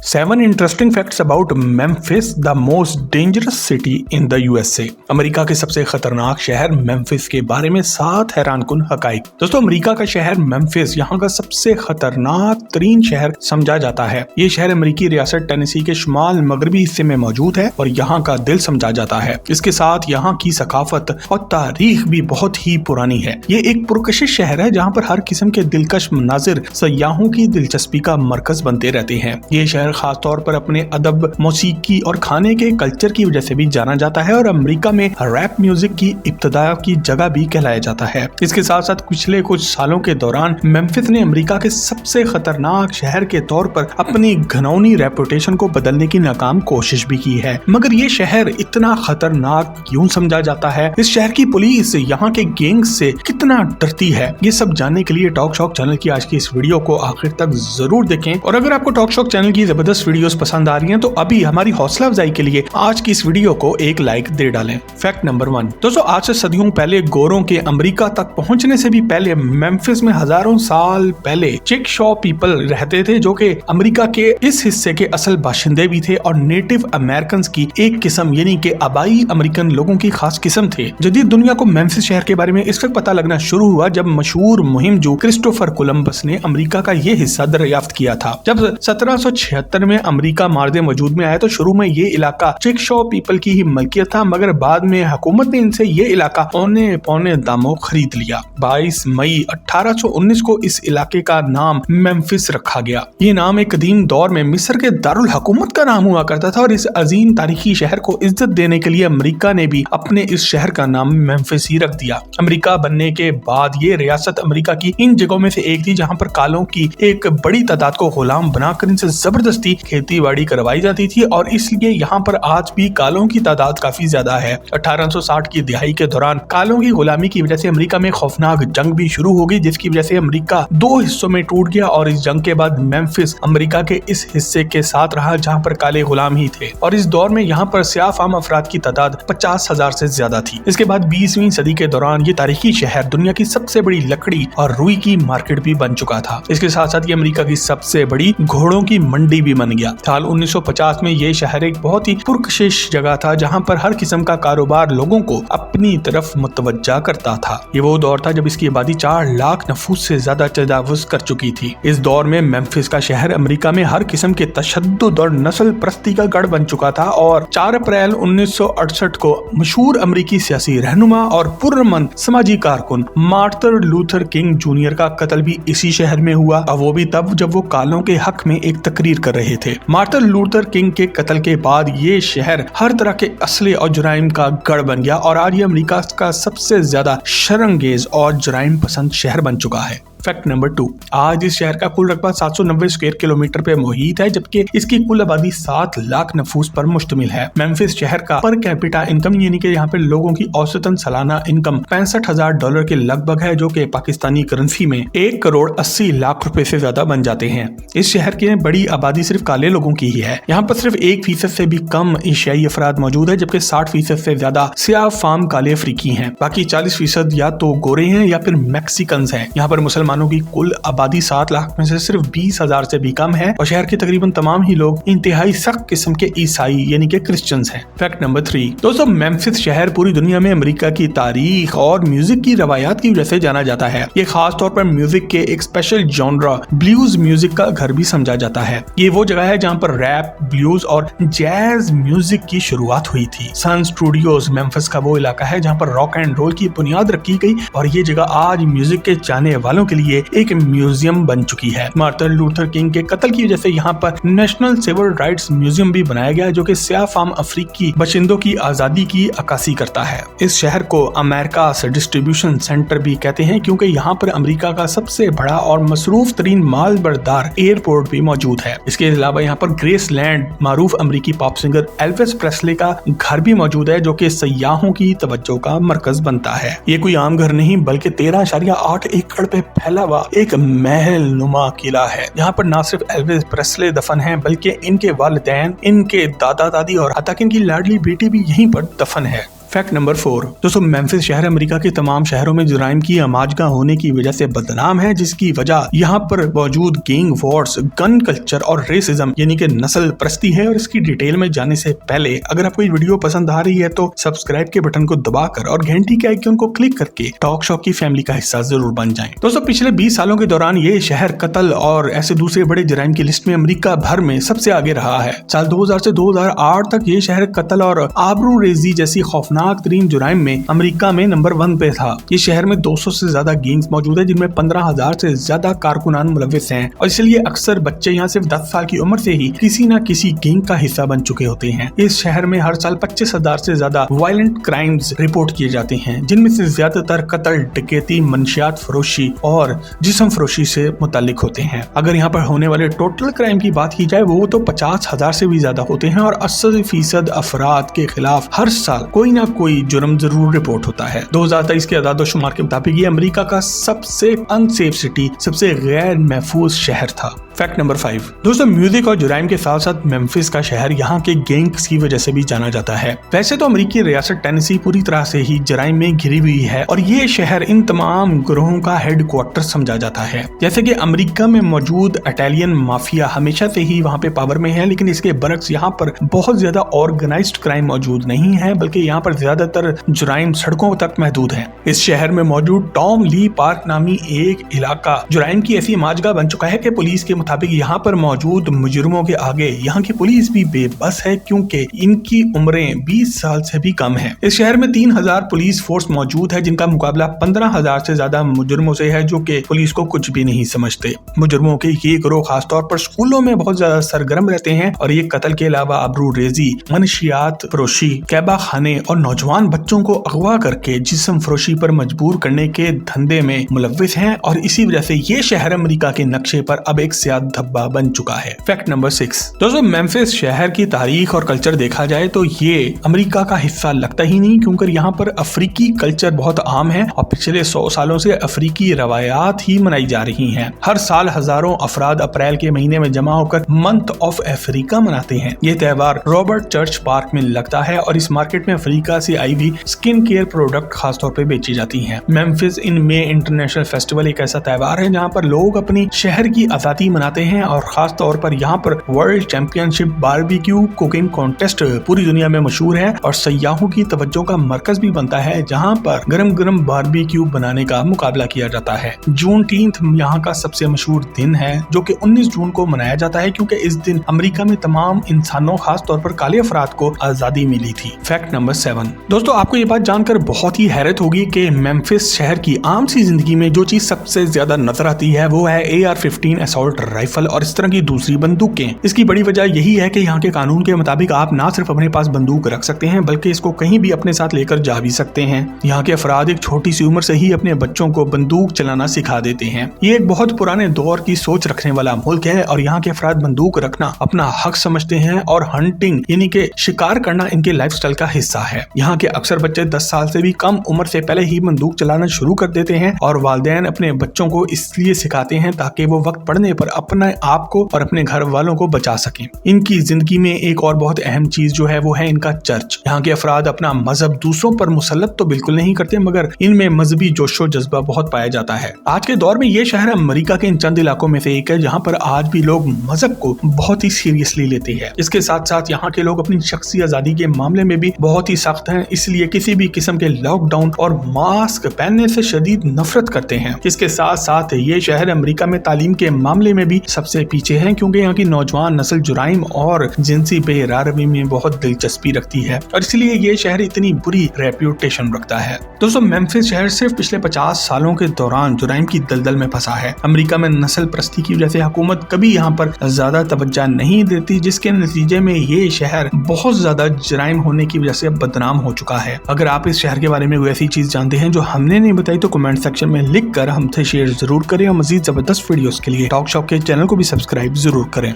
7 interesting facts about Memphis, the most dangerous city in the USA. America के सबसे खतरनाक शहर मेम्फिस के बारे में 7 हैरानकुन हकाइक। दोस्तों, अमेरिका का शहर मेम्फिस यहाँ का सबसे खतरनाक तरीन शहर समझा जाता है। ये शहर अमेरिकी रियासत टेनेसी के शुमाल मगरबी हिस्से में मौजूद है और यहाँ का दिल समझा जाता है। इसके साथ यहाँ की सकाफत और तारीख भी बहुत ही पुरानी है। ये एक पुरकशिश शहर है जहाँ पर हर किस्म के दिलकश मनाजिर सयाहों की दिलचस्पी का मरकज बनते रहते हैं। ये शहर खास तौर पर अपने अदब, मौसीकी और खाने के कल्चर की वजह से भी जाना जाता है और अमेरिका में रैप म्यूजिक की इब्तिदा की जगह भी कहलाया जाता है। इसके साथ साथ पिछले कुछ सालों के दौरान मेम्फिस ने अमेरिका के सबसे खतरनाक शहर के तौर पर अपनी घनौनी रेपुटेशन को बदलने की नाकाम कोशिश भी की है। मगर ये शहर इतना खतरनाक क्यों समझा जाता है? इस शहर की पुलिस यहाँ के गैंग्स से कितना डरती है? ये सब जानने के लिए टॉक शॉक चैनल की आज की इस वीडियो को आखिर तक जरूर देखें। और अगर आपको टॉक शॉक चैनल की जबरदस्त वीडियोस पसंद आ रही हैं तो अभी हमारी हौसला अफजाई के लिए आज की इस वीडियो को एक लाइक दे डालें। Fact number 1। दोस्तों, आज से सदियों पहले गोरों के अमेरिका तक पहुंचने से भी पहले मेम्फिस में हजारों साल पहले चिकशॉ पीपल रहते थे, जो कि अमेरिका के इस हिस्से के असल बाशिंदे भी थे और नेटिव अमेरिकन की एक किस्म यानी कि आबाई अमेरिकन लोगों की खास किस्म थे। जदीद दुनिया को मेम्फिस शहर के बारे में इस वक्त पता लगना शुरू हुआ जब मशहूर मुहिमजू क्रिस्टोफर कोलंबस ने अमेरिका का ये हिस्सा दरियाफ्त किया था। जब 1776 में अमेरिका मार्दे वजूद में आया तो शुरू में ये इलाका चिकशॉ पीपल की ही मलकियत था, मगर बाद में हुकूमत ने इनसे ये इलाका औने पौने दामों खरीद लिया। 22 मई 1819 को इस इलाके का नाम मेम्फिस रखा गया। ये नाम एक कदीम दौर में मिस्र के दारुल हुकूमत का नाम हुआ करता था और इस अजीम तारीखी शहर को इज्जत देने के लिए अमेरिका ने भी अपने इस शहर का नाम मेम्फिस ही रख दिया। अमेरिका बनने के बाद ये रियासत अमेरिका की इन जगहों में से एक थी जहाँ पर कालों की एक बड़ी तादाद को गुलाम बनाकर इनसे जबरदस्ती खेती बाड़ी करवाई जाती थी और इसलिए यहाँ पर आज भी कालों की तादाद काफी ज्यादा है। 1860 की दिहाई के दौरान कालों की गुलामी की वजह से अमेरिका में खौफनाक जंग भी शुरू हो गई, जिसकी वजह से अमेरिका 2 हिस्सों में टूट गया और इस जंग के बाद मेम्फिस अमेरिका के इस हिस्से के साथ रहा जहाँ पर काले गुलाम ही थे और इस दौर में यहाँ पर सियाह फाम अफराद की तादाद 50,000 से ज्यादा थी। इसके बाद 20वीं सदी के दौरान ये तारीखी शहर दुनिया की सबसे बड़ी लकड़ी और रुई की मार्केट भी बन चुका था। इसके साथ साथ ये अमेरिका की सबसे बड़ी घोड़ों की मंडी भी बन गया। साल 1950 में ये शहर एक बहुत ही पुरकशिश जगह था जहां पर हर किस्म का कारोबार लोगों को अपनी तरफ मुतवज्जा करता था। ये वो दौर था जब इसकी आबादी 4 लाख नफूस से ज्यादा तजावुज कर चुकी थी। इस दौर में मेम्फिस का शहर अमेरिका में हर किस्म के तशद्दुद और नस्ल परस्ती का गढ़ बन चुका था और 4 अप्रैल 1968 को मशहूर अमेरिकी सियासी रहनुमा और पुरअमन समाजी कारकुन मार्टिन लूथर किंग जूनियर का कत्ल भी इसी शहर में हुआ और वो भी तब जब वो कालों के हक में एक तकरीर कर रहे थे। मार्टिन लूथर किंग के कत्ल के बाद ये शहर हर तरह के असले और जुराइम का गढ़ बन गया और आज ये अमेरिका का सबसे ज्यादा शर्मंगेज और जुराइम पसंद शहर बन चुका है। Fact number 2। आज इस शहर का कुल रकबा 790 स्क्वायर किलोमीटर पे मुहित है, जबकि इसकी कुल आबादी 7 लाख नफूस पर मुश्तमिल है। मेम्फिस शहर का पर कैपिटा इनकम यानी कि यहाँ पे लोगों की औसतन सालाना इनकम $65,000 के लगभग है, जो कि पाकिस्तानी करेंसी में 1,80,00,000 रुपए से ज्यादा बन जाते हैं। इस शहर की बड़ी आबादी सिर्फ काले लोगों की ही है। यहाँ पर सिर्फ 1% से भी कम एशियाई अफराद मौजूद है, जबकि 60% से ज्यादा सियाह फाम काले अफ्रीकी हैं। बाकी 40% या तो गोरे हैं या फिर मैक्सिकन हैं। यहाँ पर मुसलमानों की कुल आबादी 7 लाख में से सिर्फ 20,000 से भी कम है और शहर के तकरीबन तमाम ही लोग इंतहाई सख्त किस्म के ईसाई यानी कि क्रिश्चियंस हैं। Fact number 3। दोस्तों, मेम्फिस शहर पूरी दुनिया में अमेरिका की तारीख और म्यूजिक की रवायात की वजह से जाना जाता है। ये खास तौर पर म्यूजिक के एक स्पेशल जॉनरा ब्लूज म्यूजिक का घर भी समझा जाता है। ये वो जगह है जहाँ पर रैप, ब्लूज और जैज म्यूजिक की शुरुआत हुई थी। सन स्टूडियोज मेम्फिस का वो इलाका है जहाँ पर रॉक एंड रोल की बुनियाद रखी गई और ये जगह आज म्यूजिक के चाहने वालों के लिए एक म्यूजियम बन चुकी है। मार्टिन लूथर किंग के कत्ल की वजह से यहाँ पर नेशनल सिविल राइट्स म्यूजियम भी बनाया गया, जो कि सियाह फाम अफ्रीकी बशिंदों की आजादी की अक्कासी करता है। इस शहर को अमेरिका डिस्ट्रीब्यूशन सेंटर भी कहते हैं क्योंकि यहाँ पर अमेरिका का सबसे बड़ा और मसरूफ तरीन माल बरदार एयरपोर्ट भी मौजूद है। इसके अलावा यहाँ पर ग्रेसलैंड मारूफ अमेरिकी पॉप सिंगर एल्विस प्रेस्ले का घर भी मौजूद है, जो कि सयाहों की तवज्जो का मरकज बनता है। ये कोई आम घर नहीं बल्कि 13.8 एकड़ पे फैला हुआ एक महल नुमा किला है। यहाँ पर न सिर्फ एल्विस प्रेस्ले दफन है बल्कि इनके वालिदैन, इनके दादा दादी और हत्ता कि इनकी लाडली बेटी भी यहीं पर दफन है। फैक्ट नंबर 4 दोस्तों, मेम्फिस शहर अमेरिका के तमाम शहरों में जुराइम की आमाजगाह होने की वजह से बदनाम है, जिसकी वजह यहाँ पर मौजूद गैंग वॉर्स, गन कल्चर और रेसिज्म यानी कि नस्ल परस्ती है। और इसकी डिटेल में जाने से पहले अगर आपको ये वीडियो पसंद आ रही है तो सब्सक्राइब के बटन को दबाकर और घंटी के आइकन को क्लिक करके टॉक शॉप की फैमिली का हिस्सा जरूर बन जाएं। दोस्तों, पिछले 20 सालों के दौरान ये शहर कत्ल और ऐसे दूसरे बड़े जुराइम की लिस्ट में अमेरिका भर में सबसे आगे रहा है। साल 2000 से 2008 तक ये शहर कत्ल और आबरूरेजी जैसी खौफनाक तरीन जुराइम में अमेरिका में नंबर 1 पे था। ये शहर में 200 से ज्यादा गैंग्स मौजूद है, जिनमें 15,000 से ज्यादा कारकुनान मुलविस हैं और इसलिए अक्सर बच्चे यहाँ सिर्फ 10 साल की उम्र से ही किसी न किसी गैंग का हिस्सा बन चुके होते हैं। इस शहर में हर साल 25,000 से ज्यादा वायलेंट क्राइम्स रिपोर्ट किए जाते हैं, जिनमें से ज्यादातर कत्ल, डकैती, मंशियात फरोशी और जिस्म फरोशी से मुतालिक होते हैं। अगर यहाँ पर होने वाले टोटल क्राइम की बात की जाए वो तो 50,000 से भी ज्यादा होते हैं और 80% अफराद के खिलाफ हर साल कोई ना कोई जुर्म जरूर रिपोर्ट होता है। 2023 के आदादोशुमार के मुताबिक ये अमेरिका का सबसे अनसेफ सिटी, सबसे गैर महफूज शहर था। फैक्ट नंबर 5 दोस्तों, म्यूजिक और जुराइम के साथ साथ मेम्फिस का शहर यहाँ के गैंग्स की वजह से भी जाना जाता है। वैसे तो अमेरिकी रियासत टेनेसी पूरी तरह से ही जुराइम में घिरी हुई है और ये शहर इन तमाम ग्रोहों का हेडक्वार्टर समझा जाता है। जैसे कि अमेरिका में मौजूद इटालियन माफिया हमेशा से ही वहाँ पे पावर में है, लेकिन इसके बरक्स यहाँ पर बहुत ज्यादा ऑर्गेनाइज्ड क्राइम मौजूद नहीं है, बल्कि यहाँ पर ज्यादातर जुराइम सड़कों तक महदूद है। इस शहर में मौजूद टॉम ली पार्क नामी एक इलाका जुराइम की ऐसी माजगा बन चुका है कि पुलिस के मुताबिक यहाँ पर मौजूद मुजरिमों के आगे यहाँ की पुलिस भी बेबस है, क्योंकि इनकी उम्रें 20 साल से भी कम है। इस शहर में 3,000 पुलिस फोर्स मौजूद है, जिनका मुकाबला 15,000 से ज्यादा मुजरिमों से है, जो कि पुलिस को कुछ भी नहीं समझते। मुजरिमों के ये गिरोह खासतौर पर स्कूलों में बहुत ज्यादा सरगर्म रहते हैं और ये कत्ल के अलावा आबरूरेजी, मनशियात फरोशी, कैबा खाने और नौजवान बच्चों को अगवा करके जिस्म फरोशी पर मजबूर करने के धंधे में मुलविस हैं और इसी वजह से ये शहर अमेरिका के नक्शे पर अब एक सियाद धब्बा बन चुका है। फैक्ट नंबर 6 दोस्तों, मेम्फिस शहर की तारीख और कल्चर देखा जाए तो ये अमेरिका का हिस्सा लगता ही नहीं, क्योंकि यहाँ पर अफ्रीकी कल्चर बहुत आम है और पिछले 100 सालों से अफ्रीकी रवायात ही मनाई जा रही हैं। हर साल हजारों अफराद अप्रैल के महीने में जमा होकर मंथ ऑफ अफ्रीका मनाते हैं। ये त्योहार रॉबर्ट चर्च पार्क में लगता है और इस मार्केट में अफ्रीका से आई हुई स्किन केयर प्रोडक्ट खासतौर पे बेची जाती हैं। मेम्फिस इन मे इंटरनेशनल फेस्टिवल एक ऐसा त्योहार है जहाँ पर लोग अपनी शहर की आजादी मनाते हैं और खास तौर पर यहाँ पर world championship barbecue cooking contest पूरी दुनिया में मशहूर है और सयाहों की तवज्जो का मरकज भी बनता है, जहाँ पर गरम गरम बारबेक्यू बनाने का मुकाबला किया जाता है। जूनटीन्थ यहाँ का सबसे मशहूर दिन है, जो कि 19 जून को मनाया जाता है, क्योंकि इस दिन अमेरिका में तमाम इंसानों, खास तौर पर काले अफराद को आजादी मिली थी। फैक्ट नंबर 7 दोस्तों, आपको ये बात जानकर बहुत ही हैरत होगी कि मेम्फिस शहर की आम सी जिंदगी में जो चीज सबसे ज्यादा नजर आती है वो है AR-15 असॉल्ट राइफल और इस तरह की दूसरी बंदूकें। इसकी बड़ी वजह यही है कि यहाँ के कानून के मुताबिक आप ना सिर्फ अपने पास बंदूक रख सकते हैं, बल्कि इसको कहीं भी अपने साथ लेकर जा भी सकते हैं। यहाँ के अफराद एक छोटी सी उम्र से ही अपने बच्चों को बंदूक चलाना सिखा देते हैं। ये एक बहुत पुराने दौर की सोच रखने वाला मुल्क है और यहाँ के अफराद बंदूक रखना अपना हक समझते हैं और हंटिंग यानी कि शिकार करना इनके लाइफस्टाइल का हिस्सा है। यहाँ के अक्सर बच्चे 10 साल से भी कम उम्र से पहले ही बंदूक चलाना शुरू कर देते हैं और वालिदैन अपने बच्चों को इसलिए सिखाते हैं ताकि वो वक्त पड़ने पर अपने आप को और अपने घर वालों को बचा सकें। इनकी जिंदगी में एक और बहुत अहम चीज जो है वो है इनका चर्च। यहाँ के अफराद अपना मजहब दूसरों पर मुसल्लत तो बिल्कुल नहीं करते, मगर इनमें मजहबी जोशो जज्बा बहुत पाया जाता है। आज के दौर में ये शहर अमेरिका के इन चंद इलाकों में से एक है जहाँ पर आज भी लोग मजहब को बहुत ही सीरियसली लेते हैं। इसके साथ साथ यहाँ के लोग अपनी शख्सी आजादी के मामले में भी बहुत ही सख्त हैं, इसलिए किसी भी किस्म के लॉकडाउन और मास्क पहनने से शदीद नफरत करते हैं। इसके साथ साथ ये शहर अमेरिका में तालीम के मामले में भी सबसे पीछे है, क्योंकि यहाँ की नौजवान नस्ल जुराइम और जिनसी बेरारवी में बहुत दिलचस्पी रखती है और इसलिए ये शहर इतनी बुरी रेप्यूटेशन रखता है। दोस्तों, मेम्फिस शहर सिर्फ पिछले 50 सालों के दौरान जुराइम की दलदल में फंसा है। अमेरिका में नस्ल परस्ती की वजह से हुकूमत कभी यहाँ पर ज्यादा तवज्जो नहीं देती, जिसके नतीजे में ये शहर बहुत ज्यादा जुराइम होने की वजह से बदनाम हो चुका है। अगर आप इस शहर के बारे में कोई ऐसी चीज जानते हैं जो हमने नहीं बताई तो कमेंट सेक्शन में लिख कर हमसे शेयर जरूर करें और मजीद जबरदस्त वीडियोस के लिए टॉक शॉप के चैनल को भी सब्सक्राइब जरूर करें।